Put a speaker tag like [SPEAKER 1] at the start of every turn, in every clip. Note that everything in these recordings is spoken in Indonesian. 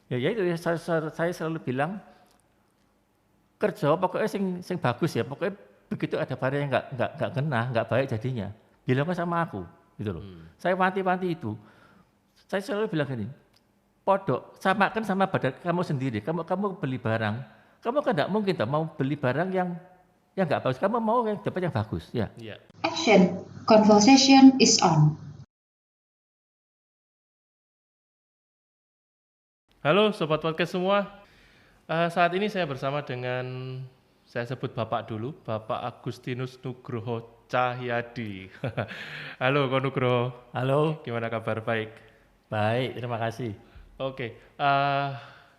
[SPEAKER 1] Ya itu ya saya selalu bilang, kerja pokoknya sing bagus ya, pokoknya begitu ada barang yang nggak kena, nggak baik jadinya, bilangnya sama aku, gitu loh.
[SPEAKER 2] Hmm.
[SPEAKER 1] Saya wanti-wanti itu, saya selalu bilang gini, podok, samakan sama badan kamu sendiri, kamu beli barang, kamu kan nggak mungkin toh mau beli barang yang nggak bagus, kamu mau yang dapat yang bagus, ya.
[SPEAKER 2] Iya.
[SPEAKER 3] Action. Conversation is on.
[SPEAKER 2] Halo Sobat Podcast semua. Saat ini saya bersama dengan, saya sebut Bapak dulu, Bapak Agustinus Nugroho Cahyadi. Halo Ko Nugroho,
[SPEAKER 1] Halo,
[SPEAKER 2] gimana kabar? Baik.
[SPEAKER 1] baik, terima kasih.
[SPEAKER 2] Oke,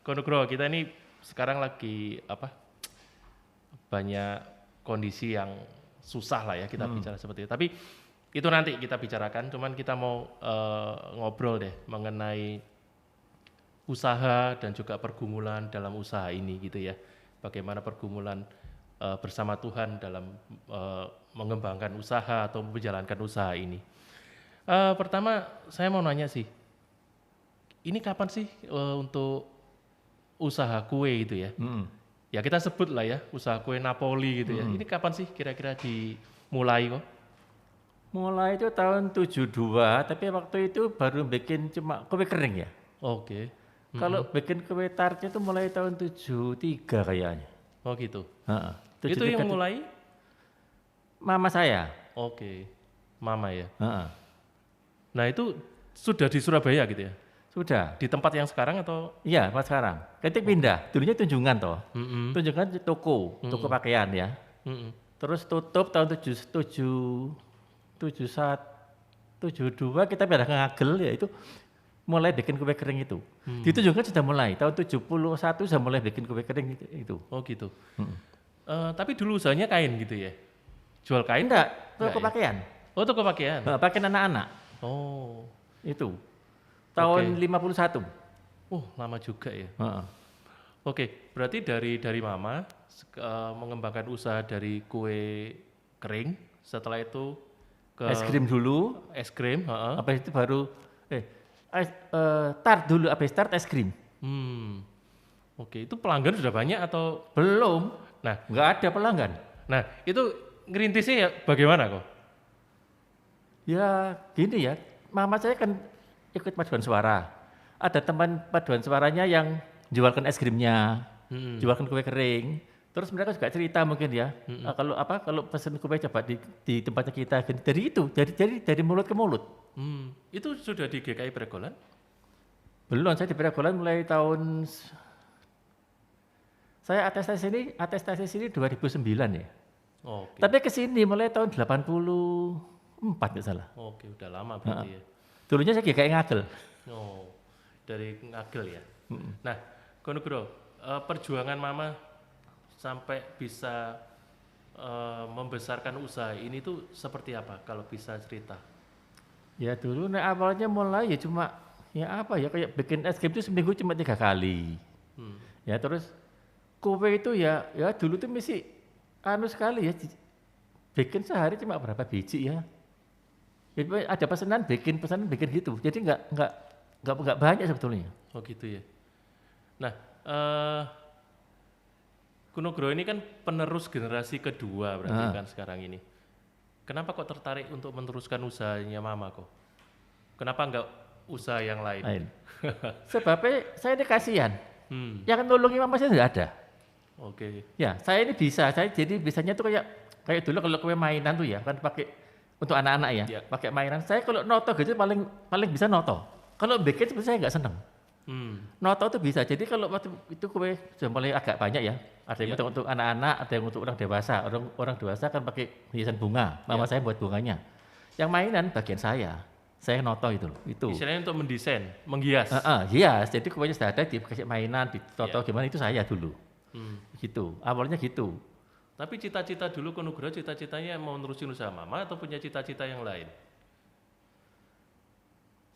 [SPEAKER 2] Ko Nugroho, kita ini sekarang lagi banyak kondisi yang susah lah ya kita bicara seperti itu. Tapi itu nanti kita bicarakan, cuman kita mau ngobrol deh mengenai usaha dan juga pergumulan dalam usaha ini gitu ya. Bagaimana pergumulan bersama Tuhan dalam mengembangkan usaha atau menjalankan usaha ini. Pertama saya mau nanya sih, ini kapan sih untuk usaha kue itu ya? Ya kita sebut lah ya, usaha kue Napoli gitu ya. Ini kapan sih kira-kira dimulai kok?
[SPEAKER 1] Mulai itu tahun 72, tapi waktu itu baru bikin cuma kue kering ya.
[SPEAKER 2] Oke.
[SPEAKER 1] Kalau bikin kue tartnya itu mulai tahun 73 kayaknya.
[SPEAKER 2] Oh gitu.
[SPEAKER 1] Heeh,
[SPEAKER 2] Itu
[SPEAKER 1] 73
[SPEAKER 2] yang mulai?
[SPEAKER 1] mama saya.
[SPEAKER 2] Oke. Mama ya.
[SPEAKER 1] Heeh.
[SPEAKER 2] Nah itu sudah di Surabaya gitu ya?
[SPEAKER 1] Sudah.
[SPEAKER 2] Di tempat yang sekarang atau?
[SPEAKER 1] Iya, pas sekarang. Ketik pindah. Dulunya Tunjungan toh. Tunjungan di toko pakaian ya. Terus tutup tahun 71, 72 kita pindah ke Ngagel ya itu mulai bikin kue kering itu. Di Tunjungan sudah mulai tahun 71 sudah mulai bikin kue kering itu.
[SPEAKER 2] Oh gitu. Tapi dulu usahanya kain gitu ya? Jual kain?
[SPEAKER 1] Enggak, toko
[SPEAKER 2] Enggak ya?
[SPEAKER 1] pakaian.
[SPEAKER 2] Oh toko pakaian?
[SPEAKER 1] Pakaian anak-anak
[SPEAKER 2] Oh.
[SPEAKER 1] itu. Tahun 51.
[SPEAKER 2] Lama juga ya.
[SPEAKER 1] Heeh.
[SPEAKER 2] Oke, berarti dari mama mengembangkan usaha dari kue kering, setelah itu ke
[SPEAKER 1] Es krim dulu,
[SPEAKER 2] es krim, heeh.
[SPEAKER 1] habis itu baru tart dulu, habis tart es krim.
[SPEAKER 2] Oke, itu pelanggan sudah banyak atau?
[SPEAKER 1] Belum,
[SPEAKER 2] Nah,
[SPEAKER 1] nggak ada pelanggan.
[SPEAKER 2] nah itu ngerintisnya ya bagaimana kok?
[SPEAKER 1] Ya gini ya, mama saya kan ikut paduan suara. Ada teman paduan suaranya yang jualkan es krimnya, jualkan kue kering. Terus mereka juga cerita mungkin ya, kalau pesen kue coba di tempatnya kita. Dari itu, dari mulut ke mulut.
[SPEAKER 2] Itu sudah di GKI Pregolan?
[SPEAKER 1] Belum, saya di Peragolan mulai tahun, saya atestasi sini 2009 ya.
[SPEAKER 2] Oke.
[SPEAKER 1] Tapi ke sini mulai tahun 84 nggak salah.
[SPEAKER 2] Oke, udah lama berarti ya.
[SPEAKER 1] Dulunya saya kayak Ngagel.
[SPEAKER 2] Oh, dari Ngagel ya. Nah, Ko Nugroho, perjuangan mama sampai bisa membesarkan usaha ini tuh seperti apa kalau bisa cerita?
[SPEAKER 1] Ya dulu awalnya mulai ya cuma ya apa ya kayak bikin es krim itu seminggu cuma 3 kali. Ya terus kue itu ya dulu tuh mesti sekali ya bikin sehari cuma berapa biji ya. Jadi ada pesanan bikin gitu. Jadi nggak banyak sebetulnya.
[SPEAKER 2] Oh gitu ya. Nah, Ko Nugroho ini kan penerus generasi kedua berarti kan sekarang ini. Kenapa kok tertarik untuk meneruskan usahanya mama kok? Kenapa enggak usaha yang lain?
[SPEAKER 1] Sebabnya saya ini kasihan. Yang nolongin mama saya nggak ada.
[SPEAKER 2] Oke.
[SPEAKER 1] Ya saya ini bisa. Saya jadi bisanya tuh kayak dulu kalau kue mainan tuh ya kan pakai untuk anak-anak ya, pakai mainan. Saya kalau noto gitu paling bisa noto. Kalau bikin sebenarnya saya nggak seneng. Noto tuh bisa. Jadi kalau waktu itu kue sudah mulai agak banyak ya. Ada yang untuk anak-anak, ada yang untuk orang dewasa. Orang dewasa kan pakai hiasan bunga. Mama saya buat bunganya. Yang mainan bagian saya. Saya noto itu loh. Itu.
[SPEAKER 2] Istilahnya untuk mendesain, menghias.
[SPEAKER 1] Hias. Jadi kuenya sudah ada dikasih mainan, ditoto gimana itu saya dulu. Gitu. Awalnya gitu.
[SPEAKER 2] Tapi cita-cita dulu Ko Nugroho cita-citanya mau nerusin usaha mama atau punya cita-cita yang lain?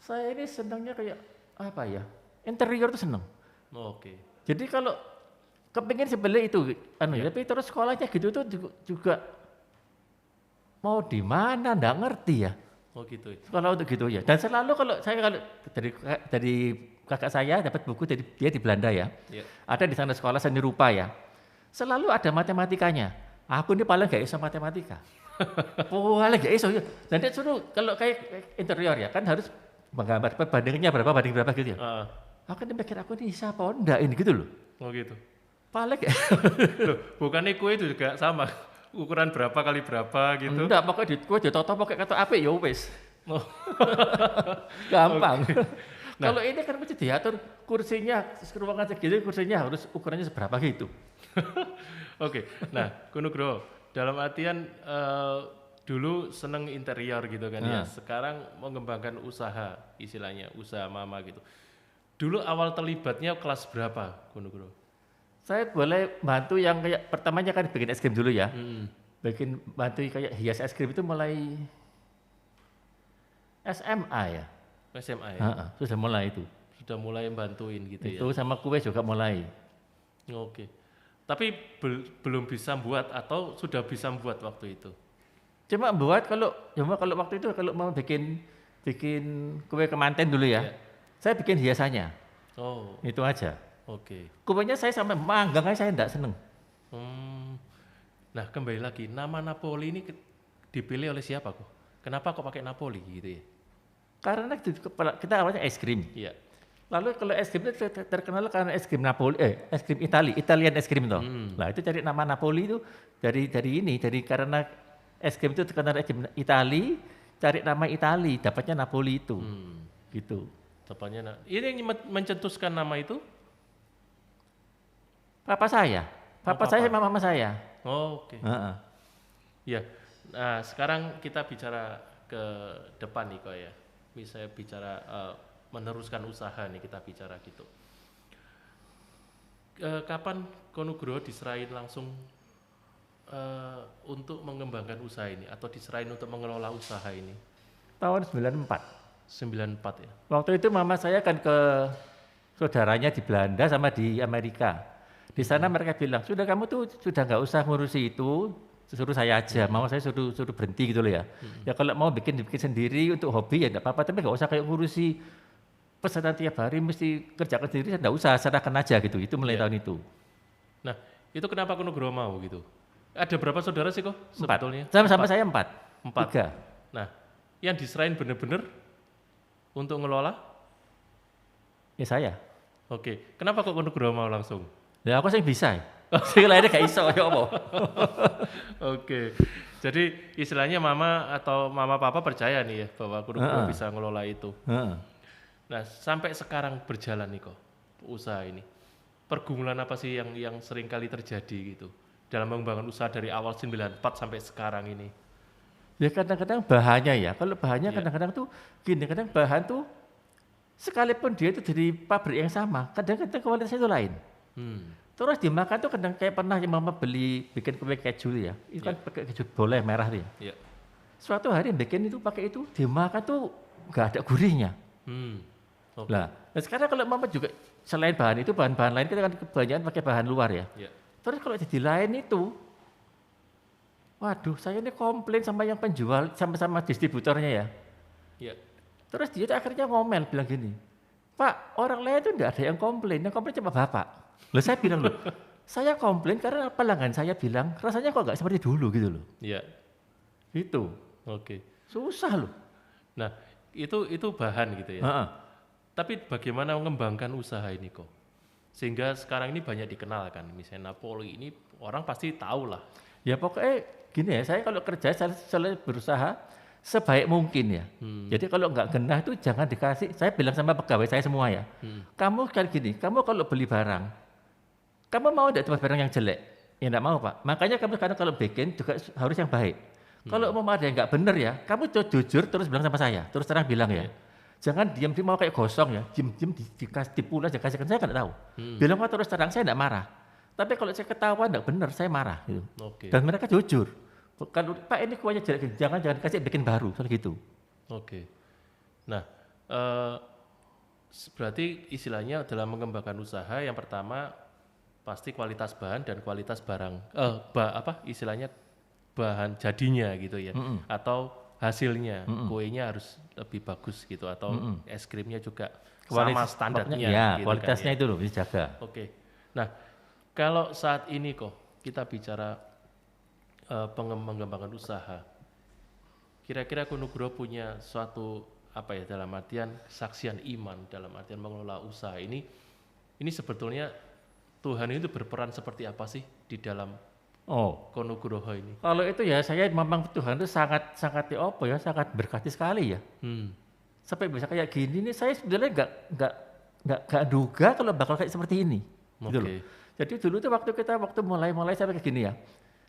[SPEAKER 1] Saya ini senangnya kayak apa ya? Interior tuh seneng.
[SPEAKER 2] Oke.
[SPEAKER 1] Jadi kalau kepingin sebelah itu, tapi terus sekolahnya gitu tuh juga mau di mana? Nggak ngerti ya.
[SPEAKER 2] Oh gitu.
[SPEAKER 1] Sekolah untuk gitu ya. Dan selalu kalau dari kakak saya dapat buku dari dia di Belanda ya.
[SPEAKER 2] Iya.
[SPEAKER 1] Ada di sana sekolah seni rupa ya. Selalu ada matematikanya. Aku ini paling gak iso matematika. Paling gak iso ya. Dan dia suruh kalau kayak interior ya kan harus menggambar perbandingannya berapa banding berapa gitu ya. Aku ini mikir aku ini siapa enggak ini gitu loh.
[SPEAKER 2] Oh gitu.
[SPEAKER 1] Paling
[SPEAKER 2] Loh, bukannya kue itu juga sama ukuran berapa kali berapa gitu?
[SPEAKER 1] enggak, pokoknya kue ditoto pakai kata apik ya wis.
[SPEAKER 2] Oh.
[SPEAKER 1] Gampang.
[SPEAKER 2] Nah.
[SPEAKER 1] Kalau ini kan mesti diatur kursinya, ruangan segini kursinya harus ukurannya seberapa gitu.
[SPEAKER 2] Oke. Nah, Kunugro, dalam artian dulu seneng interior gitu kan ya. Sekarang mengembangkan usaha, istilahnya usaha mama gitu. Dulu awal terlibatnya kelas berapa, Kunugro?
[SPEAKER 1] Saya boleh bantu yang kayak pertamanya kan bikin es krim dulu ya. Bikin bantu kayak hias es krim itu mulai SMA ya.
[SPEAKER 2] SMA ya?
[SPEAKER 1] Sudah mulai itu.
[SPEAKER 2] Sudah mulai bantuin gitu ya?
[SPEAKER 1] Itu sama kue juga mulai.
[SPEAKER 2] Oke. Tapi belum bisa buat atau sudah bisa buat waktu itu?
[SPEAKER 1] Cuma buat kalau waktu itu kalau mau bikin kue kemanten dulu ya. Saya bikin hiasannya.
[SPEAKER 2] Oh.
[SPEAKER 1] Itu aja.
[SPEAKER 2] Oke.
[SPEAKER 1] Kuenya saya sampai manggang aja saya enggak seneng.
[SPEAKER 2] Nah, kembali lagi, nama Napoli ini dipilih oleh siapa kok? Kenapa kok pakai Napoli gitu ya?
[SPEAKER 1] Karena kita awalnya es krim.
[SPEAKER 2] Iya.
[SPEAKER 1] Lalu kalau es krim itu terkenal karena es krim Napoli, es krim Italian es krim toh. Nah itu cari nama Napoli itu dari karena es krim itu terkenal es krim Itali, cari nama Itali, dapatnya Napoli itu. Gitu.
[SPEAKER 2] Tepatnya. Ini yang mencetuskan nama itu?
[SPEAKER 1] Papa saya sama mama saya.
[SPEAKER 2] Oh, oke. Ya. Nah, sekarang kita bicara ke depan nih kok ya. Misalnya bicara meneruskan usaha nih, kita bicara gitu. Kapan Konugro diserahin langsung untuk mengembangkan usaha ini atau diserahin untuk mengelola usaha ini?
[SPEAKER 1] Tahun 94.
[SPEAKER 2] 94 ya.
[SPEAKER 1] Waktu itu mama saya kan ke saudaranya di Belanda sama di Amerika. Di sana mereka bilang, sudah kamu tuh sudah nggak usah ngurusi itu, suruh saya aja. Mau saya suruh berhenti gitu loh ya. Ya kalau mau bikin sendiri untuk hobi ya nggak apa-apa, tapi nggak usah kayak ngurusi pesanan tiap hari mesti kerjakan sendiri, nggak usah, serahkan aja gitu. Itu mulai tahun itu.
[SPEAKER 2] Nah, itu kenapa Konugro mau gitu? Ada berapa saudara sih kok sebetulnya?
[SPEAKER 1] Sama saya 4.
[SPEAKER 2] 3. Nah, yang diserahin bener-bener untuk ngelola?
[SPEAKER 1] Ya saya.
[SPEAKER 2] Oke, kenapa kok Konugro mau langsung?
[SPEAKER 1] Ya aku sih bisa. Sing lainnya gak iso ya apa.
[SPEAKER 2] Oke. Jadi istilahnya mama atau mama papa percaya nih ya bahwa Konugro bisa ngelola itu. Nah, sampai sekarang berjalan nih kok usaha ini. Pergumulan apa sih yang sering kali terjadi gitu dalam mengembangkan usaha dari awal 94 sampai sekarang ini?
[SPEAKER 1] Ya kadang-kadang bahannya ya. Kalau bahannya kadang-kadang tuh gini, kadang bahan tuh sekalipun dia itu dari pabrik yang sama, kadang-kadang kualitasnya itu lain. Terus dimakan tuh kadang kayak pernah yang mama beli bikin kue keju ya, itu kan pakai keju boleh merah tuh ya. Suatu hari bikin itu pakai itu dimakan tuh nggak ada gurihnya. Nah sekarang kalau mama juga selain bahan itu bahan-bahan lain kita kan kebanyakan pakai bahan luar ya. Terus kalau jadi lain itu, waduh saya ini komplain sama yang penjual sama distributornya ya. Terus dia akhirnya ngomel bilang gini, Pak orang lain itu enggak ada yang komplain cuma Bapak. Loh saya bilang loh, saya komplain karena pelanggan saya bilang rasanya kok nggak seperti dulu gitu loh.
[SPEAKER 2] Iya.
[SPEAKER 1] Itu.
[SPEAKER 2] Oke.
[SPEAKER 1] Susah loh.
[SPEAKER 2] Nah itu bahan gitu ya. Tapi bagaimana mengembangkan usaha ini kok? Sehingga sekarang ini banyak dikenal kan. Misalnya Napoli ini orang pasti tahu lah.
[SPEAKER 1] Ya pokoknya gini ya, saya kalau kerja selalu berusaha sebaik mungkin ya. Jadi kalau nggak genah itu jangan dikasih. Saya bilang sama pegawai saya semua ya. Kamu kan gini, kamu kalau beli barang, kamu mau tidak dapat barang yang jelek? Ya enggak mau Pak. Makanya kamu sekarang kalau bikin juga harus yang baik. Kalau mau ada yang nggak benar ya, kamu jujur terus bilang sama saya. Terus terang bilang ya. Jangan diam-diam mau kayak gosong ya. Diam-diam dipula aja kasihkan, saya nggak tahu. Bilang terus terang, saya enggak marah. Tapi kalau saya ketahuan enggak benar, saya marah gitu. Dan mereka jujur. Kalau Pak ini kuahnya jelek, jangan kasih bikin baru, soal gitu.
[SPEAKER 2] Oke. Nah, berarti istilahnya dalam mengembangkan usaha yang pertama pasti kualitas bahan dan kualitas barang, istilahnya bahan jadinya gitu ya, atau hasilnya, kuenya harus lebih bagus gitu, atau es krimnya juga sama standarnya.
[SPEAKER 1] Ya,
[SPEAKER 2] gitu
[SPEAKER 1] kualitasnya
[SPEAKER 2] kan,
[SPEAKER 1] itu loh dijaga.
[SPEAKER 2] Oke. Nah, kalau saat ini kok kita bicara pengembangan usaha, kira-kira Konugro punya suatu apa ya dalam artian kesaksian iman dalam artian mengelola usaha ini sebetulnya Tuhan itu berperan seperti apa sih di dalam Konugroho ini?
[SPEAKER 1] Kalau itu ya saya memang Tuhan itu sangat berkati sekali ya. Sampai bisa kayak gini nih saya sebenarnya nggak duga kalau bakal kayak seperti ini. Gitu loh. Jadi dulu tuh waktu mulai sampai kayak gini ya.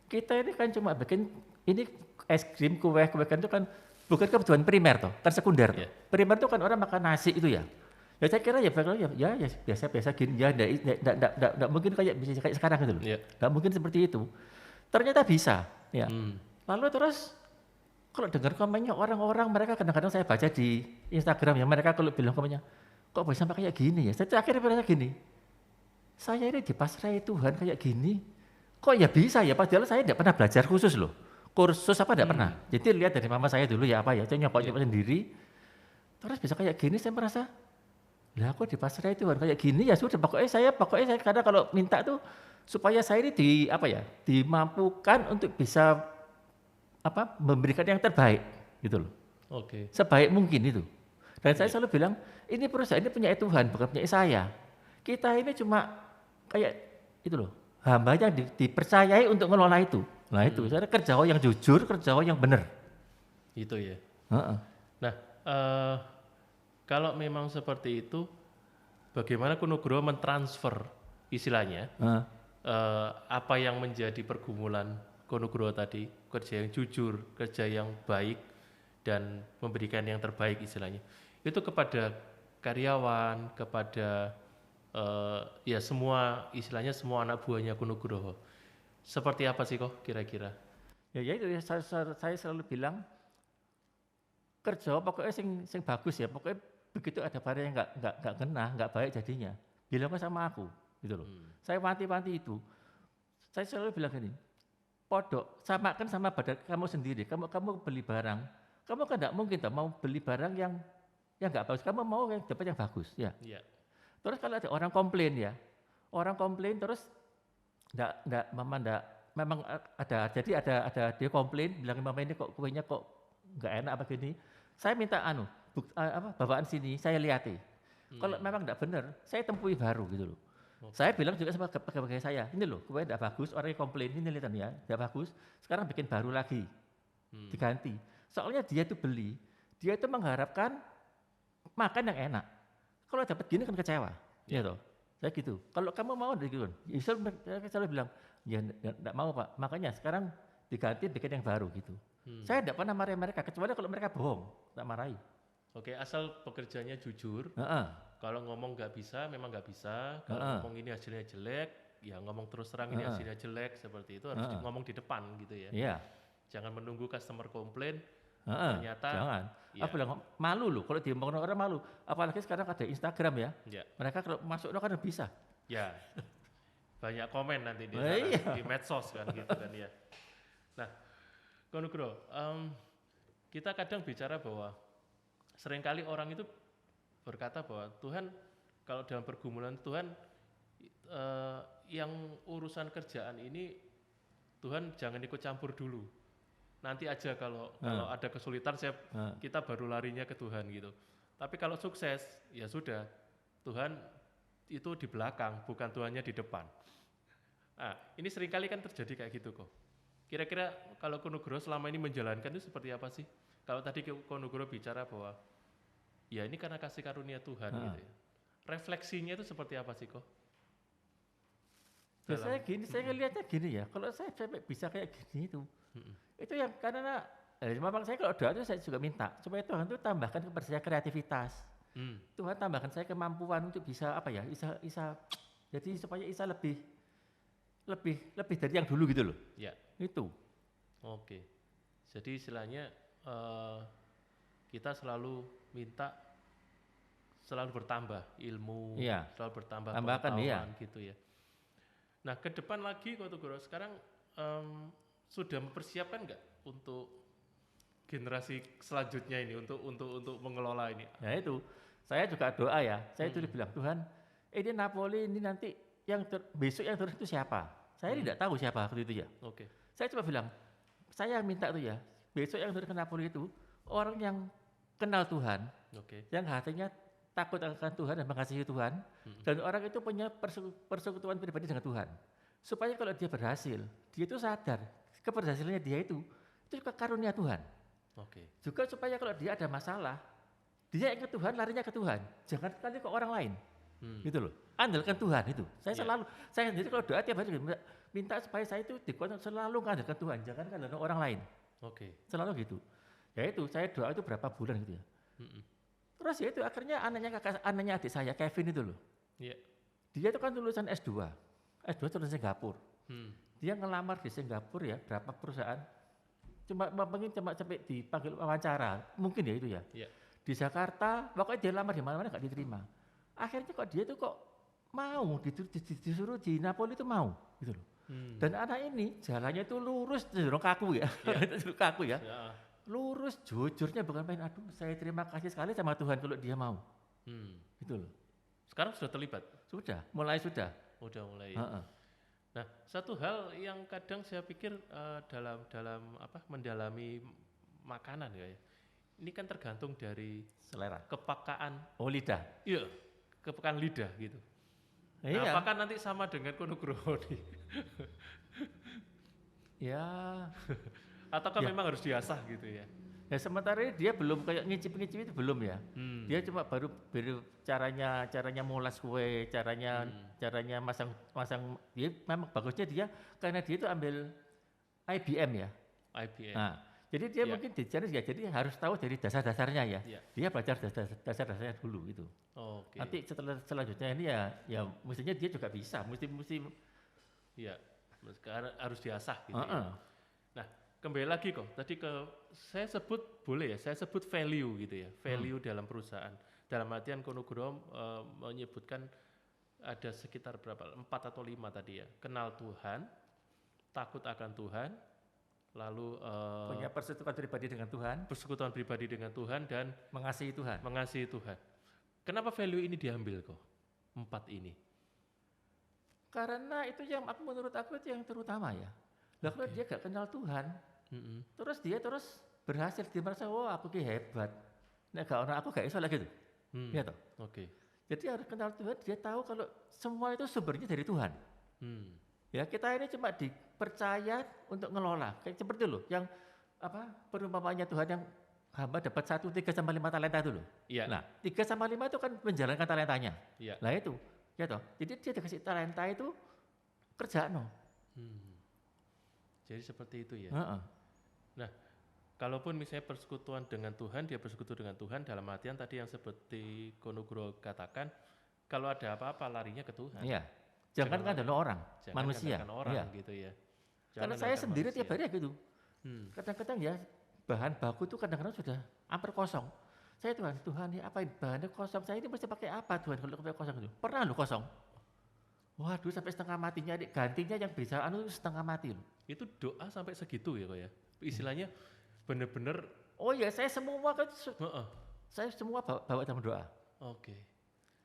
[SPEAKER 1] Kita ini kan cuma bikin ini es krim, kue kan itu kan bukan kebutuhan primer toh, kan sekunder. Yeah. Primer itu kan orang makan nasi itu ya. Ya saya kira ya biasa gini ya, enggak mungkin kayak sekarang gitu loh. Enggak mungkin seperti itu. Ternyata bisa, ya. Lalu terus kalau dengar komennya orang-orang mereka kadang-kadang saya baca di Instagram ya, mereka kalau bilang komennya, kok bisa sampai kayak gini ya? Saya akhirnya merasa gini. Saya ini dipasrai Tuhan kayak gini. Kok ya bisa ya, padahal saya tidak pernah belajar khusus loh. Kursus apa tidak pernah. Jadi lihat dari mama saya dulu ya apa ya, saya nyoba sendiri. Terus bisa kayak gini saya merasa, lah aku dipasrai Tuhan kayak gini ya sudah pokoknya saya karena kalau minta tuh supaya saya ini dimampukan untuk bisa memberikan yang terbaik gitu loh. Sebaik mungkin itu. Dan saya selalu bilang, ini perusahaan ini punya Tuhan, bukan punya saya. Kita ini cuma kayak itu loh, hamba yang dipercayai untuk ngelola itu. Nah itu, saya kerja yang jujur, kerja yang benar.
[SPEAKER 2] Itu ya. Nah, kalau memang seperti itu, bagaimana Konugro mentransfer istilahnya apa yang menjadi pergumulan Konugro tadi, kerja yang jujur, kerja yang baik, dan memberikan yang terbaik istilahnya. Itu kepada karyawan, kepada ya semua istilahnya semua anak buahnya Konugro. Seperti apa sih kok kira-kira?
[SPEAKER 1] Ya itu ya saya selalu bilang kerja pokoknya sing bagus ya, pokoknya begitu ada barang yang nggak kena, nggak baik jadinya, bilang sama aku gitu loh. Saya wanti-wanti itu. Saya selalu bilang gini, podok samakan sama badan kamu sendiri. Kamu beli barang, kamu kan nggak mungkin mau beli barang yang nggak bagus. Kamu mau yang dapat yang bagus ya. Terus kalau ada orang komplain terus memang ada dia komplain bilang mama ini kok kuenya kok nggak enak apa gini. Saya minta bawaan sini saya lihati. Kalau memang nggak benar, saya tempui baru gitu loh. Saya bilang juga sama pegawai saya, ini loh kue nggak bagus, orang yang komplain ini lihat ya nggak bagus. Sekarang bikin baru lagi, diganti. Soalnya dia itu beli, dia itu mengharapkan makan yang enak. Kalau dapat gini kan kecewa, gitu. Saya gitu. Kalau kamu mau gitu, saya selalu bilang, ya enggak mau Pak. Makanya sekarang diganti bikin yang baru gitu. Saya enggak pernah marahi mereka, kecuali kalau mereka bohong, enggak marahi.
[SPEAKER 2] Asal pekerjaannya jujur. Kalau ngomong nggak bisa, memang nggak bisa. Kalau ngomong ini hasilnya jelek, ya ngomong terus terang ini hasilnya jelek. Seperti itu harus ngomong di depan gitu ya.
[SPEAKER 1] Iya.
[SPEAKER 2] Jangan menunggu customer komplain. Ternyata
[SPEAKER 1] jangan. Aku bilang malu loh kalau diomongin orang malu. Apalagi sekarang ada Instagram ya. Mereka kalau masuk kan bisa.
[SPEAKER 2] Ya. Banyak komen nanti di medsos kan gitu kan ya. Nah, Konugro, kita kadang bicara bahwa seringkali orang itu berkata bahwa Tuhan kalau dalam pergumulan Tuhan yang urusan kerjaan ini Tuhan jangan ikut campur dulu. Nanti aja kalau ada kesulitan kita baru larinya ke Tuhan gitu. Tapi kalau sukses ya sudah Tuhan itu di belakang, bukan Tuhannya di depan. Nah, ini seringkali kan terjadi kayak gitu kok. Kira-kira kalau Konugro selama ini menjalankan itu seperti apa sih? Kalau tadi Konugro bicara bahwa ya ini karena kasih karunia Tuhan gitu ya. Refleksinya itu seperti apa sih kok?
[SPEAKER 1] Ya saya ngelihatnya gini ya, kalau saya bisa kayak gini itu yang karena memang saya kalau doa itu saya juga minta supaya Tuhan itu tambahkan kepada saya kreativitas. Tuhan tambahkan saya kemampuan untuk bisa jadi supaya bisa lebih dari yang dulu gitu loh.
[SPEAKER 2] Ya.
[SPEAKER 1] Itu.
[SPEAKER 2] Oke. Jadi istilahnya kita selalu minta selalu bertambah ilmu, selalu bertambah pengetahuan gitu ya. Nah, ke depan lagi Konugro sekarang sudah mempersiapkan nggak untuk generasi selanjutnya ini untuk mengelola ini?
[SPEAKER 1] Ya itu, Saya juga doa ya. Saya itu bilang, Tuhan, ini Napoli ini nanti besok yang turun itu siapa? Saya tidak tahu siapa waktu itu ya.
[SPEAKER 2] Oke.
[SPEAKER 1] Saya coba bilang, saya minta tuh ya, besok yang turun ke Napoli itu orang yang kenal Tuhan,
[SPEAKER 2] Oke.
[SPEAKER 1] yang hatinya takut akan Tuhan dan mengasihi Tuhan, dan orang itu punya persekutuan pribadi dengan Tuhan. Supaya kalau dia berhasil, dia itu sadar keberhasilannya dia itu juga karunia Tuhan.
[SPEAKER 2] Oke.
[SPEAKER 1] Juga supaya kalau dia ada masalah, dia ingat Tuhan, larinya ke Tuhan. Jangan sekali ke orang lain. Gitu loh. Andalkan Tuhan itu. Saya selalu, saya sendiri kalau doa tiap hari minta supaya saya itu dikuatkan selalu mengandalkan Tuhan, jangan mengandalkan orang lain.
[SPEAKER 2] Oke.
[SPEAKER 1] Selalu gitu. Ya itu, saya doa itu berapa bulan gitu ya. Terus ya itu akhirnya anaknya adik saya, Kevin itu loh.
[SPEAKER 2] Iya.
[SPEAKER 1] Dia itu kan lulusan S2. S2 itu lulusan Singapura. Dia ngelamar di Singapura ya, berapa perusahaan. Cuma sampai dipanggil wawancara. Mungkin ya itu ya.
[SPEAKER 2] Iya.
[SPEAKER 1] Di Jakarta, pokoknya dia lamar di mana-mana nggak diterima. Akhirnya kok dia tuh kok mau disuruh di Napoli itu mau gitu loh. Dan anak ini jalannya itu lurus, cenderung kaku ya. Kaku ya. Lurus, jujurnya bukan main, aduh saya terima kasih sekali sama Tuhan kalau dia mau. Gitu loh.
[SPEAKER 2] Sekarang sudah terlibat?
[SPEAKER 1] Sudah, mulai sudah.
[SPEAKER 2] Udah mulai. Ya? Nah, satu hal yang kadang saya pikir dalam apa mendalami makanan ya. Ini kan tergantung dari
[SPEAKER 1] Selera.
[SPEAKER 2] kepekaan.
[SPEAKER 1] Oh, lidah.
[SPEAKER 2] Iya, kepekaan lidah gitu. Nah,
[SPEAKER 1] Iya.
[SPEAKER 2] apakah nanti sama dengan Konugroho nih?
[SPEAKER 1] Ya.
[SPEAKER 2] Ataukah memang harus diasah gitu ya?
[SPEAKER 1] Ya sementara ini dia belum kayak ngicip-ngicip itu belum ya. Dia cuma baru caranya mulas kue, caranya masang dia memang bagusnya dia karena dia itu ambil IBM ya.
[SPEAKER 2] IBM.
[SPEAKER 1] Nah, jadi dia mungkin di sana ya, jadi harus tahu dari dasar-dasarnya ya. Dia belajar dasar-dasarnya dulu itu.
[SPEAKER 2] Oke.
[SPEAKER 1] Nanti selanjutnya ini ya mestinya dia juga bisa, mesti
[SPEAKER 2] Iya, harus diasah gitu ya. Nah, kembali lagi kok, tadi saya sebut boleh ya, saya sebut value gitu ya, value dalam perusahaan. Dalam artian Konugroho menyebutkan ada sekitar berapa, 4 atau 5 tadi ya. Kenal Tuhan, takut akan Tuhan, lalu
[SPEAKER 1] punya persekutuan pribadi dengan Tuhan,
[SPEAKER 2] persekutuan pribadi dengan Tuhan, dan
[SPEAKER 1] mengasihi Tuhan.
[SPEAKER 2] Mengasihi Tuhan. Kenapa value ini diambil kok? 4 ini.
[SPEAKER 1] Karena itu yang menurut aku itu yang terutama ya. Lah kalau dia gak kenal Tuhan, terus dia berhasil, dia merasa, oh aku ki hebat. Nah gak orang aku gak iso lagi tuh. Ya toh.
[SPEAKER 2] Oke.
[SPEAKER 1] Jadi harus kenal Tuhan, dia tahu kalau semua itu sumbernya dari Tuhan. Ya kita ini cuma dipercaya untuk ngelola. Kayak seperti loh, yang perumpamaannya Tuhan yang hamba dapat 1, 3 sampai 5 talenta itu loh.
[SPEAKER 2] Iya.
[SPEAKER 1] Nah 3 sampai 5 itu kan menjalankan talentanya.
[SPEAKER 2] Iya.
[SPEAKER 1] Nah itu, ya toh. Jadi dia dikasih talenta itu kerjaan.
[SPEAKER 2] Jadi seperti itu ya. Nah, kalaupun misalnya persekutuan dengan Tuhan, dia bersekutu dengan Tuhan dalam artian tadi yang seperti Konugroho katakan, kalau ada apa-apa larinya ke Tuhan.
[SPEAKER 1] Iya. Jangan kandalkan orang, manusia.
[SPEAKER 2] Orang gitu ya.
[SPEAKER 1] Karena saya sendiri tiap hari gitu. Kadang-kadang ya bahan baku itu kadang-kadang sudah hampir kosong. Saya Tuhan ya apa bahannya kosong, saya ini mesti pakai apa Tuhan kalau kosong itu? Pernah loh kosong. Waduh sampai setengah matinya, gantinya yang bisa setengah mati loh.
[SPEAKER 2] Itu doa sampai segitu ya kok ya? Istilahnya bener-bener.
[SPEAKER 1] Oh ya saya semua kan, saya semua bawa dalam doa.
[SPEAKER 2] Oke.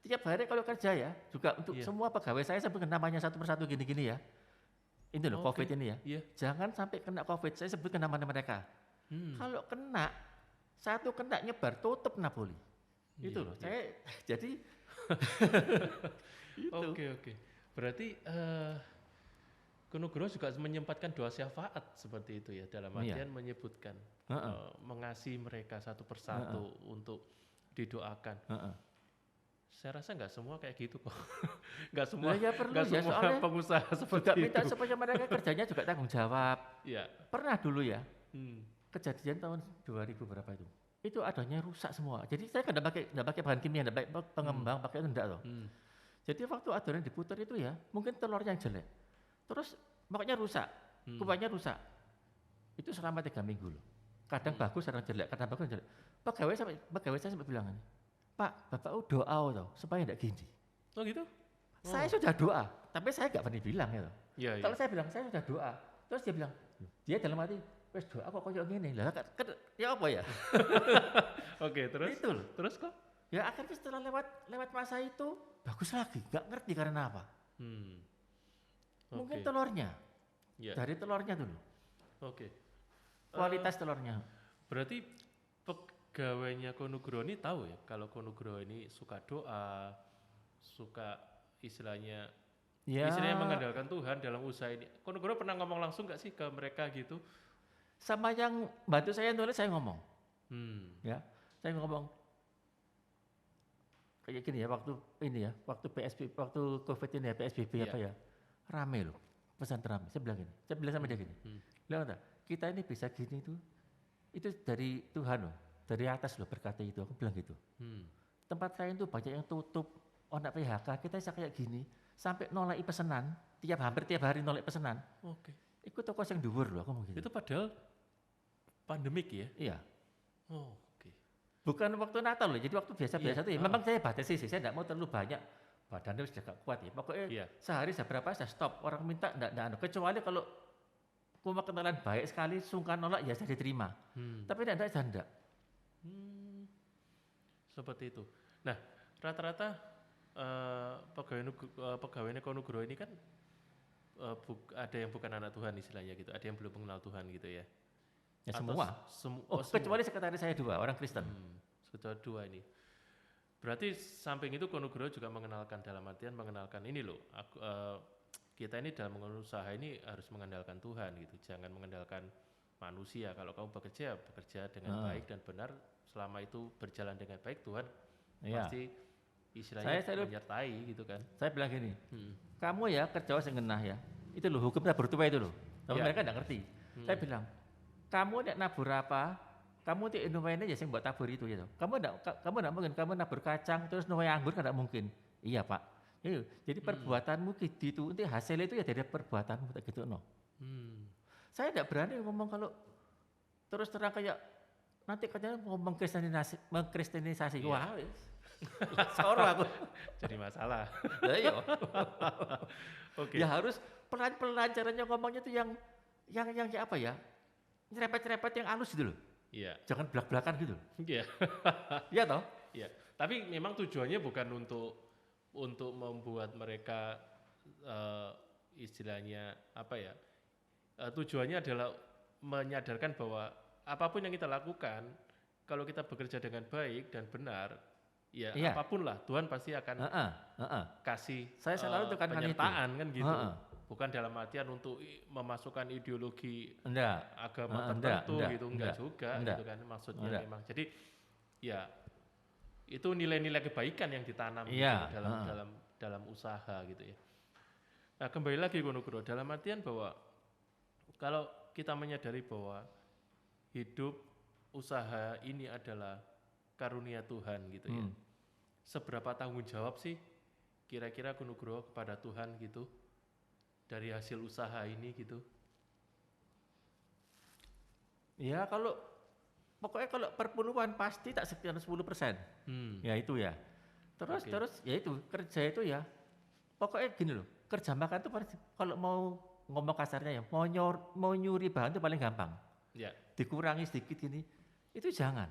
[SPEAKER 1] Tiap hari kalau kerja ya, juga untuk semua pegawai saya sebutkan namanya satu persatu gini-gini ya. Ini loh COVID ini ya. Jangan sampai kena COVID, saya sebutkan nama mereka. Kalau kena, satu kena nyebar, tutup Napoli. Itu loh, saya jadi.
[SPEAKER 2] Oke. Berarti Konugroho juga menyempatkan doa syafaat seperti itu ya, dalam artian menyebutkan mengasihi mereka satu persatu untuk didoakan. Saya rasa nggak semua kayak gitu kok. Nggak semua, semua pengusaha seperti
[SPEAKER 1] juga
[SPEAKER 2] itu.
[SPEAKER 1] Minta supaya mereka kerjanya juga tanggung jawab.
[SPEAKER 2] Iya.
[SPEAKER 1] Pernah dulu ya, kejadian tahun 2000 berapa itu? Itu adanya rusak semua. Jadi saya nggak pakai bahan kimia, nggak pakai pengembang, pakai itu enggak loh. Jadi waktu adonan diputar itu ya, mungkin telurnya yang jelek. Terus makanya rusak, kupanya rusak. Itu selama 3 minggu loh. Kadang bagus, kadang jelek, kadang bagus, kadang jelek. Pegawai saya sampai bilang, Pak, Bapak doa toh supaya tidak gini.
[SPEAKER 2] Oh gitu?
[SPEAKER 1] Saya sudah doa, tapi saya nggak pernah bilang ya.
[SPEAKER 2] Iya.
[SPEAKER 1] Kalau saya bilang saya sudah doa, terus dia bilang, dia dalam hati, wes doa kok kayak gini, lah ya apa ya?
[SPEAKER 2] Oke, terus?
[SPEAKER 1] Itu loh.
[SPEAKER 2] Terus kok?
[SPEAKER 1] Ya akhirnya setelah lewat masa itu bagus lagi, nggak ngerti karena apa. Mungkin
[SPEAKER 2] Oke.
[SPEAKER 1] telurnya,
[SPEAKER 2] Ya.
[SPEAKER 1] dari telurnya dulu,
[SPEAKER 2] Oke.
[SPEAKER 1] kualitas telurnya.
[SPEAKER 2] Berarti pegawainya Konugro ini tahu ya kalau Konugro ini suka doa, suka istilahnya
[SPEAKER 1] Ya,
[SPEAKER 2] mengandalkan Tuhan dalam usaha ini. Konugro pernah ngomong langsung nggak sih ke mereka gitu?
[SPEAKER 1] sama yang bantu saya nulis saya ngomong, ya, saya ngomong kayak gini ya waktu PSBB, waktu COVID ini ya PSBB
[SPEAKER 2] Iya.
[SPEAKER 1] apa ya, rame loh, pesan rame. Saya bilang sama dia gini, bilang enggak, kita ini bisa gini itu dari Tuhan loh, dari atas loh berkata itu, aku bilang gitu. Tempat saya itu banyak yang tutup, anak PHK, kita bisa kayak gini, sampai nolak pesanan, hampir tiap hari nolak pesanan.
[SPEAKER 2] Oke.
[SPEAKER 1] Ikut toko yang dhuwur loh, aku mau gitu.
[SPEAKER 2] Itu padahal pandemik ya?
[SPEAKER 1] Iya.
[SPEAKER 2] Oh, oke.
[SPEAKER 1] Bukan waktu Natal loh, jadi waktu biasa-biasa
[SPEAKER 2] Iya,
[SPEAKER 1] tuh ya. Memang saya batasi sih, saya tidak mau terlalu banyak. Badannya sudah gak kuat ya. Pokoknya
[SPEAKER 2] Iya.
[SPEAKER 1] sehari seberapa saya stop. Orang minta enggak. Kecuali kalau cuma kenalan baik sekali, sungkan nolak ya saya diterima. Tapi enggak saya enggak.
[SPEAKER 2] Seperti itu. Nah, rata-rata pegawai Konugro ini kan ada yang bukan anak Tuhan istilahnya gitu, ada yang belum mengenal Tuhan gitu ya.
[SPEAKER 1] Ya
[SPEAKER 2] Atau
[SPEAKER 1] semua.
[SPEAKER 2] semua.
[SPEAKER 1] Kecuali sekretaris saya 2 orang Kristen.
[SPEAKER 2] Sudah 2 ini. Berarti samping itu Konugro juga mengenalkan dalam artian mengenalkan ini loh. Kita ini dalam mengusaha ini harus mengandalkan Tuhan gitu. Jangan mengandalkan manusia. Kalau kamu bekerja dengan baik dan benar, selama itu berjalan dengan baik, Tuhan pasti istilahnya menyertai gitu kan.
[SPEAKER 1] Saya bilang gini, kamu ya kerja sing genah ya. Itu loh hukum tabur tuai itu loh. Tapi mereka enggak ngerti. Saya bilang, kamu nek nabur apa? Kamu di Indomainnya ya sing buat tabur itu gitu. Kamu enggak mungkin kamu nabur kacang terus nuai anggur kan enggak mungkin. Iya, Pak. Jadi perbuatanmu gitu, nanti hasilnya itu ya dari perbuatanmu kayak gitu no. Saya enggak berani ngomong kalau terus terang kayak nanti katanya mau mengkristenisasi. Wah, soro aku.
[SPEAKER 2] Jadi masalah.
[SPEAKER 1] Iya.
[SPEAKER 2] Oke.
[SPEAKER 1] Ya harus pelan-pelan caranya ngomongnya tuh yang apa ya? Nyerepet-nyerepet yang halus gitu loh.
[SPEAKER 2] Iya.
[SPEAKER 1] Jangan belak-belakan gitu.
[SPEAKER 2] Iya.
[SPEAKER 1] Iya toh?
[SPEAKER 2] Iya. Tapi memang tujuannya bukan untuk membuat mereka istilahnya apa ya? Tujuannya adalah menyadarkan bahwa apapun yang kita lakukan, kalau kita bekerja dengan baik dan benar, ya apapun lah Tuhan pasti akan kasih
[SPEAKER 1] saya selalu tekankan
[SPEAKER 2] penyertaan kan gitu. Bukan dalam artian untuk memasukkan ideologi agama tertentu gitu, enggak juga gitu kan maksudnya memang. Jadi ya itu nilai-nilai kebaikan yang ditanam gitu, dalam usaha gitu ya. Nah, kembali lagi Konugro dalam artian bahwa kalau kita menyadari bahwa hidup usaha ini adalah karunia Tuhan gitu ya. Seberapa tanggung jawab sih kira-kira Konugro kepada Tuhan gitu dari hasil usaha ini gitu?
[SPEAKER 1] Ya pokoknya kalau perpuluhan pasti tak sekitar 10%. Ya itu ya. Terus ya itu kerja itu ya. Pokoknya gini loh, kerja makan tuh kalau mau ngomong kasarnya ya, mau nyuri bahan itu paling gampang.
[SPEAKER 2] Ya.
[SPEAKER 1] Dikurangi sedikit gini, itu jangan.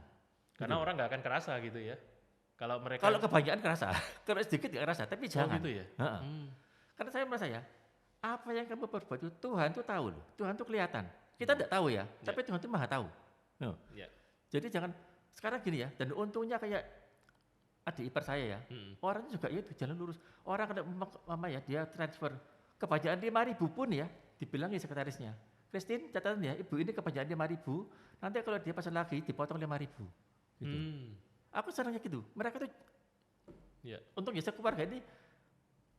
[SPEAKER 2] Karena orang nggak akan kerasa gitu ya. Kalau
[SPEAKER 1] kebanyakan kerasa, kalau sedikit nggak kerasa, tapi jangan.
[SPEAKER 2] Gitu ya.
[SPEAKER 1] Karena saya merasa ya, apa yang kamu perbuat itu Tuhan tuh tahu loh, Tuhan tuh kelihatan. Kita tidak tahu ya, tapi Tuhan tuh maha tahu. Jadi jangan sekarang gini ya, dan untungnya kayak adik ipar saya ya, orangnya juga ya jalan lurus. Orang ada mama ya, dia transfer kebanyakan 5.000 pun ya, dibilangin sekretarisnya. Christine, catatan ya, ibu ini kebanyakan 5.000, nanti kalau dia pasang lagi dipotong 5.000. Gitu. Aku senangnya gitu. Mereka tuh, untungnya sekeluarga ini,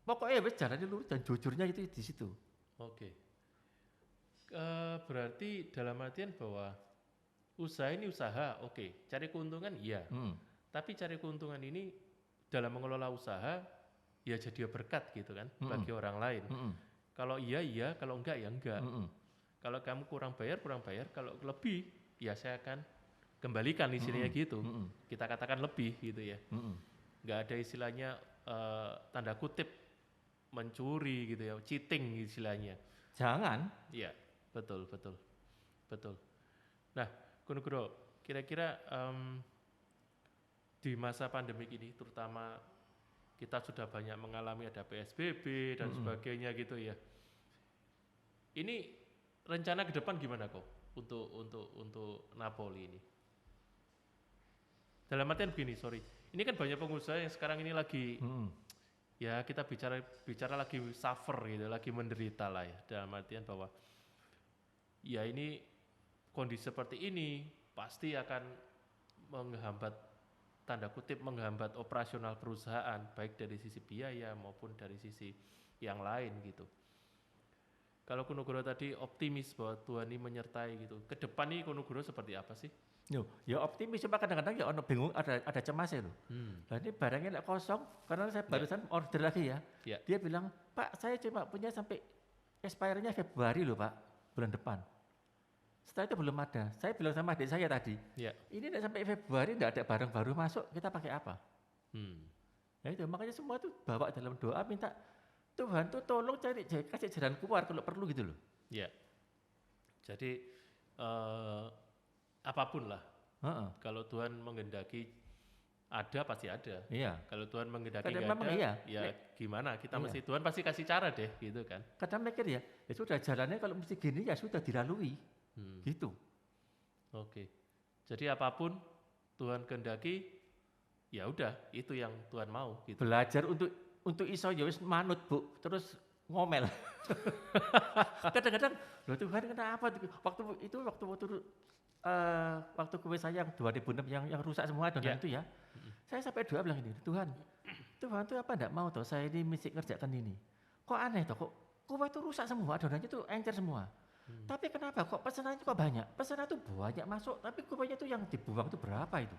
[SPEAKER 1] pokoknya wes jalannya lurus dan jujurnya itu di situ.
[SPEAKER 2] Oke. Berarti dalam artian bahwa usaha ini usaha, oke. Cari keuntungan, iya. Tapi cari keuntungan ini dalam mengelola usaha, ya jadi berkat gitu kan, bagi orang lain. Kalau iya, kalau enggak ya enggak. Kalau kamu kurang bayar, kalau lebih, ya saya akan kembalikan istilahnya gitu. Kita katakan lebih gitu ya. Enggak ada istilahnya tanda kutip mencuri gitu ya, cheating istilahnya.
[SPEAKER 1] Jangan.
[SPEAKER 2] Iya, betul. Nah, Konugro, kira-kira di masa pandemi ini, terutama kita sudah banyak mengalami ada PSBB dan sebagainya gitu ya. Ini rencana ke depan gimana kok untuk Napoli ini? Dalam artian begini, sorry. Ini kan banyak pengusaha yang sekarang ini lagi ya kita bicara lagi suffer gitu, lagi menderita lah ya. Dalam artian bahwa ya ini kondisi seperti ini pasti akan menghambat, tanda kutip menghambat operasional perusahaan, baik dari sisi biaya maupun dari sisi yang lain gitu. Kalau Kunugoro tadi optimis bahwa Tuhan ini menyertai gitu, ke depan nih Kunugoro seperti apa sih?
[SPEAKER 1] Ya optimis, cuma kadang-kadang ya ono bingung, ada cemasnya loh. Nah ini barangnya kosong, karena saya barusan order lagi ya. Dia bilang, Pak saya cuma punya sampai expire-nya Februari loh Pak, bulan depan. Setelah itu belum ada. Saya bilang sama adik saya tadi, ini sampai Februari tidak ada barang baru masuk, kita pakai apa? Ya itu, makanya semua tuh bawa dalam doa, minta Tuhan tuh tolong kasih jalan keluar kalau perlu gitu loh.
[SPEAKER 2] Ya, jadi apapun lah. Kalau Tuhan menghendaki ada pasti ada. Kalau Tuhan menghendaki nggak ada, ya gimana? Kita mesti Tuhan pasti kasih cara deh, gitu kan?
[SPEAKER 1] Kadang mikir ya sudah jalannya kalau mesti gini ya sudah dilalui. Gitu.
[SPEAKER 2] Oke. Jadi apapun Tuhan kehendaki, ya udah itu yang Tuhan mau. Gitu.
[SPEAKER 1] Belajar untuk iso ya wis manut Bu, terus ngomel. Kadang-kadang loh Tuhan kenapa? Waktu kue saya yang 2006 yang rusak semua adonan itu ya. Saya sampai doa bilang gini, Tuhan tuh apa enggak mau toh saya ini mesti ngerjakan ini. Kok aneh toh kok kue itu rusak semua, adonannya itu encer semua. Tapi kenapa kok pesanannya kok banyak? Pesanan itu banyak masuk, tapi kuenya itu yang dibuang itu berapa itu?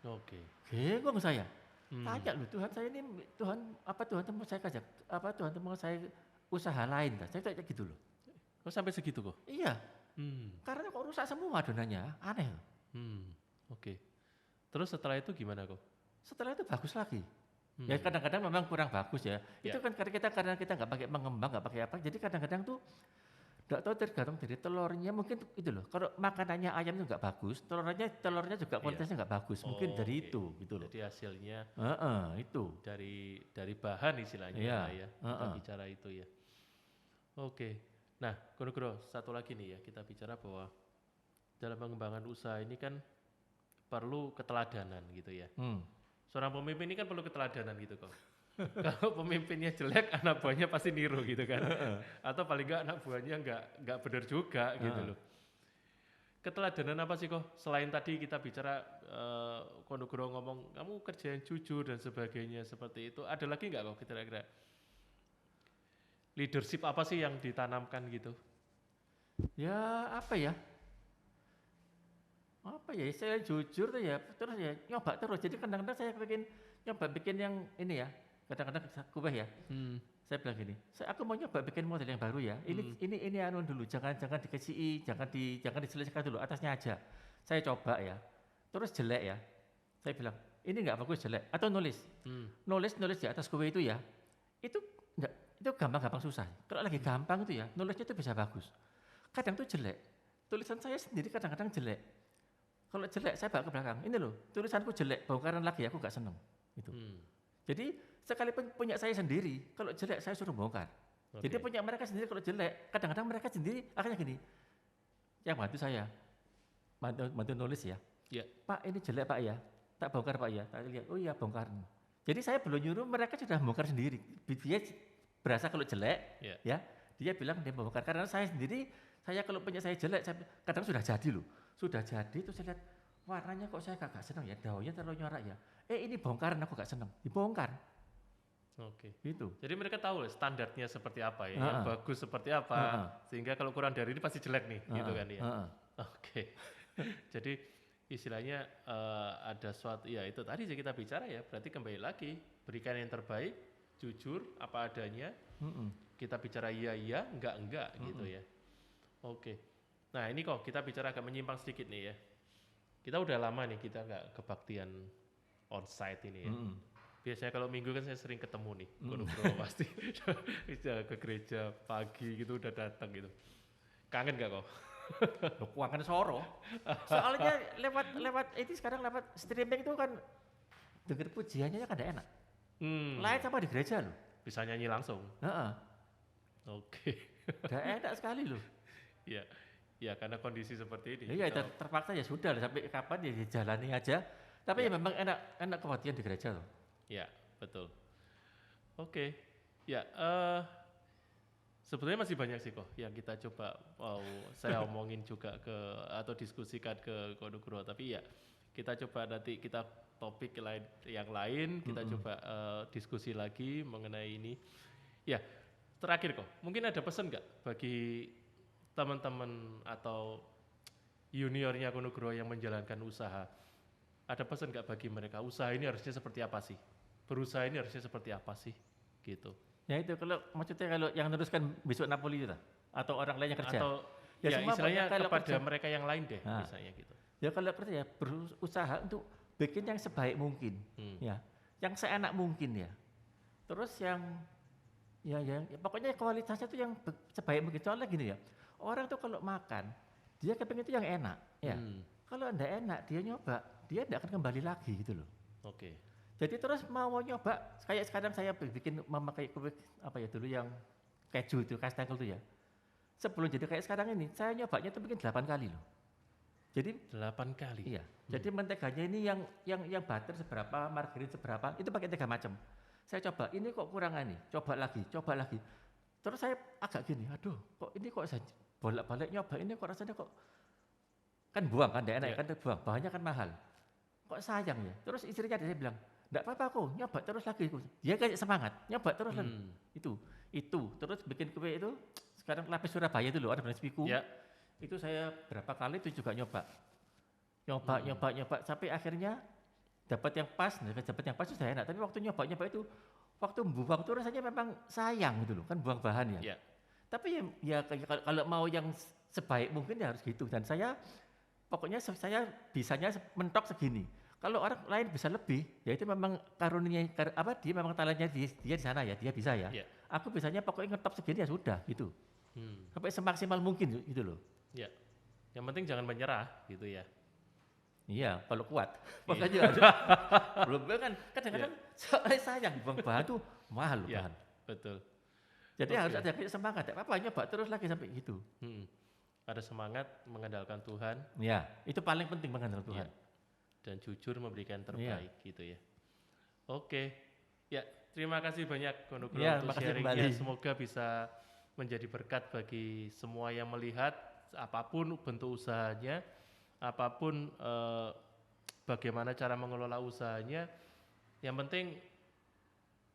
[SPEAKER 2] Oke.
[SPEAKER 1] Bingung saya. Tanya loh Tuhan saya ini Tuhan mau saya kerja Tuhan mau saya usaha lain dah. Saya tanya gitu loh.
[SPEAKER 2] Kok sampai segitu kok?
[SPEAKER 1] Iya. Karena kok rusak semua adonannya, aneh loh.
[SPEAKER 2] Oke. Terus setelah itu gimana kok?
[SPEAKER 1] Setelah itu bagus lagi. Ya kadang-kadang memang kurang bagus ya. Itu kan karena kita nggak pakai pengembang, nggak pakai apa. Jadi kadang-kadang tuh nggak tahu tergantung dari telurnya mungkin itu loh. Kalau makanannya ayam itu nggak bagus, telurnya juga kualitasnya nggak bagus. Mungkin dari itu gitu loh.
[SPEAKER 2] Jadi hasilnya
[SPEAKER 1] itu
[SPEAKER 2] dari bahan istilahnya ya. Kita bicara itu ya. Oke. Nah, Kunugoro satu lagi nih ya, kita bicara bahwa dalam pengembangan usaha ini kan perlu keteladanan gitu ya. Seorang pemimpin ini kan perlu keteladanan gitu kok. Kalau pemimpinnya jelek, anak buahnya pasti niru gitu kan. Atau paling enggak anak buahnya enggak benar juga gitu loh. Keteladanan apa sih kok? Selain tadi kita bicara Kunugoro ngomong kamu kerja yang jujur dan sebagainya seperti itu, ada lagi enggak kok kira-kira? Leadership apa sih yang ditanamkan gitu?
[SPEAKER 1] Ya apa ya? Saya jujur tuh ya, terus ya nyoba terus. Jadi kadang-kadang saya nyoba bikin yang ini ya. Kadang-kadang kue ya. Saya bilang gini, aku mau nyoba bikin model yang baru ya. Ini anu dulu, jangan dikasih, jangan diselesaikan dulu, atasnya aja. Saya coba ya. Terus jelek ya. Saya bilang, ini enggak bagus jelek atau nulis. Nulis di atas kue itu ya. Itu gampang susah. Kalau lagi gampang itu ya, nulisnya itu bisa bagus. Kadang tuh jelek. Tulisan saya sendiri kadang-kadang jelek. Kalau jelek saya bawa ke belakang. Ini loh, tulisanku jelek, bongkaran lagi aku enggak seneng. Gitu. Jadi sekalipun punya saya sendiri, kalau jelek saya suruh bongkar. Jadi punya mereka sendiri kalau jelek, kadang-kadang mereka sendiri akhirnya gini. Yang bantu saya, bantu nulis ya. Pak ini jelek Pak ya, tak bongkar Pak ya. Tak lihat, oh iya bongkar. Jadi saya belum nyuruh, mereka sudah bongkar sendiri. Dia berasa kalau jelek, ya dia bilang dia bongkar. Karena saya sendiri, kalau punya saya jelek, kadang sudah jadi loh. Sudah jadi terus saya lihat, warnanya kok saya gak senang ya, daunnya terlalu nyorak ya. Ini bongkaran aku gak senang, dibongkar.
[SPEAKER 2] Oke.
[SPEAKER 1] Gitu.
[SPEAKER 2] Jadi mereka tahu lah standarnya seperti apa ya, yang bagus seperti apa, sehingga kalau kurang dari ini pasti jelek nih, gitu kan ya. Oke. Jadi istilahnya ada suatu, ya itu tadi kita bicara ya, berarti kembali lagi berikan yang terbaik, jujur apa adanya. Kita bicara iya, enggak gitu ya. Oke. Nah ini kok kita bicara agak menyimpang sedikit nih ya. Kita udah lama nih kita nggak kebaktian onsite ini ya. Biasanya kalau minggu kan saya sering ketemu nih, Kunugoro pasti ke gereja pagi gitu udah datang gitu. Kangen nggak kok?
[SPEAKER 1] Kangen Soro. Soalnya lewat ini sekarang lewat streaming itu kan Dengar pujiannya kan enak. Lain sama di gereja loh.
[SPEAKER 2] Bisa nyanyi langsung.
[SPEAKER 1] Heeh.
[SPEAKER 2] Oke.
[SPEAKER 1] Udah enak sekali loh.
[SPEAKER 2] Ya, ya karena kondisi seperti ini.
[SPEAKER 1] Iya, terpaksa ya sudah lah, sampai kapan ya dijalani aja. Tapi ya memang enak kebaktian di gereja loh.
[SPEAKER 2] Ya, betul. Oke. Ya, sebetulnya masih banyak sih kok yang kita coba saya omongin juga atau diskusikan ke Konugro, tapi ya kita coba nanti kita topik yang lain kita coba diskusi lagi mengenai ini. Ya, terakhir kok, mungkin ada pesan nggak bagi teman-teman atau juniornya Konugro yang menjalankan usaha? Ada pesan nggak bagi mereka? Usaha ini harusnya seperti apa sih? Berusaha ini harusnya seperti apa sih? Gitu.
[SPEAKER 1] Ya itu maksudnya kalau yang meneruskan besok Napoli itu atau orang lain yang kerja.
[SPEAKER 2] Atau ya istilahnya kepada mereka yang lain deh, misalnya gitu.
[SPEAKER 1] Ya kalau kerja ya berusaha untuk bikin yang sebaik mungkin, ya, yang seenak mungkin ya. Terus yang pokoknya kualitasnya itu yang sebaik mungkin. Soalnya gini ya, orang tuh kalau makan dia kepengen itu yang enak, ya. Kalau enggak enak dia nyoba, dia enggak akan kembali lagi gitu loh.
[SPEAKER 2] Oke.
[SPEAKER 1] Jadi terus mau nyoba, kayak sekarang saya bikin memakai kue apa ya dulu yang keju itu, kastengel itu ya. Sebelum jadi kayak sekarang ini, saya nyobanya itu mungkin 8 kali loh. Jadi
[SPEAKER 2] 8 kali.
[SPEAKER 1] Iya. Jadi menteganya ini yang butter seberapa, margarin seberapa, itu pakai 3 macam. Saya coba, ini kok kurang nih, coba lagi. Terus saya agak gini, aduh, kok ini kok saya bolak-balik nyoba ini kok rasanya kok kan buang kan, enggak enak kan buang, bahannya kan mahal. Kok sayang ya. Terus istrinya dia bilang, enggak apa-apa kok, nyoba terus lagi. Dia kayak semangat, nyoba terus lagi. Itu. Terus bikin kue itu, sekarang lapis Surabaya itu loh, ada beras piku.
[SPEAKER 2] Ya.
[SPEAKER 1] Itu saya berapa kali itu juga nyoba, sampai akhirnya dapat yang pas sudah enak. Tapi waktu nyoba itu, waktu buang itu rasanya memang sayang gitu loh, kan buang bahan ya. Tapi ya kalau mau yang sebaik mungkin ya harus gitu. Dan pokoknya saya bisanya mentok segini. Kalau orang lain bisa lebih, ya itu memang karunia dia memang talentnya dia di sana ya, dia bisa ya. Aku bisanya pokoknya ngetop segini ya sudah gitu. Sampai semaksimal mungkin gitu loh.
[SPEAKER 2] Ya. Yang penting jangan menyerah gitu ya.
[SPEAKER 1] Iya, kalau kuat. Makanya belum kan kadang-kadang soalnya sayang buang bahan tuh mahal loh bahan.
[SPEAKER 2] Betul.
[SPEAKER 1] Jadi harus ada semangat. Apa nyoba terus lagi sampai gitu.
[SPEAKER 2] Ada semangat mengandalkan Tuhan.
[SPEAKER 1] Ya, itu paling penting mengandalkan Tuhan.
[SPEAKER 2] Dan jujur memberikan terbaik gitu ya. Oke. Ya, terima kasih banyak Konugro untuk sharingnya. Semoga bisa menjadi berkat bagi semua yang melihat apapun bentuk usahanya, apapun bagaimana cara mengelola usahanya. Yang penting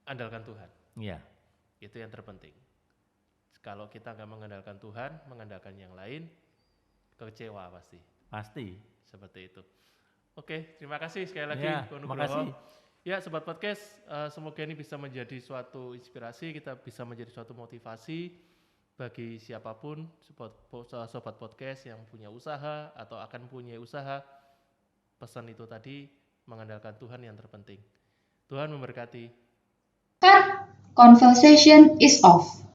[SPEAKER 2] andalkan Tuhan.
[SPEAKER 1] Iya.
[SPEAKER 2] Itu yang terpenting. Kalau kita nggak mengandalkan Tuhan, mengandalkan yang lain, kecewa pasti.
[SPEAKER 1] Pasti.
[SPEAKER 2] Seperti itu. Oke, terima kasih sekali lagi
[SPEAKER 1] Terima kasih.
[SPEAKER 2] Ya, Sobat Podcast, semoga ini bisa menjadi suatu inspirasi, kita bisa menjadi suatu motivasi bagi siapapun, Sobat Podcast yang punya usaha atau akan punya usaha. Pesan itu tadi, mengandalkan Tuhan yang terpenting. Tuhan memberkati.
[SPEAKER 3] Cut. Conversation is off.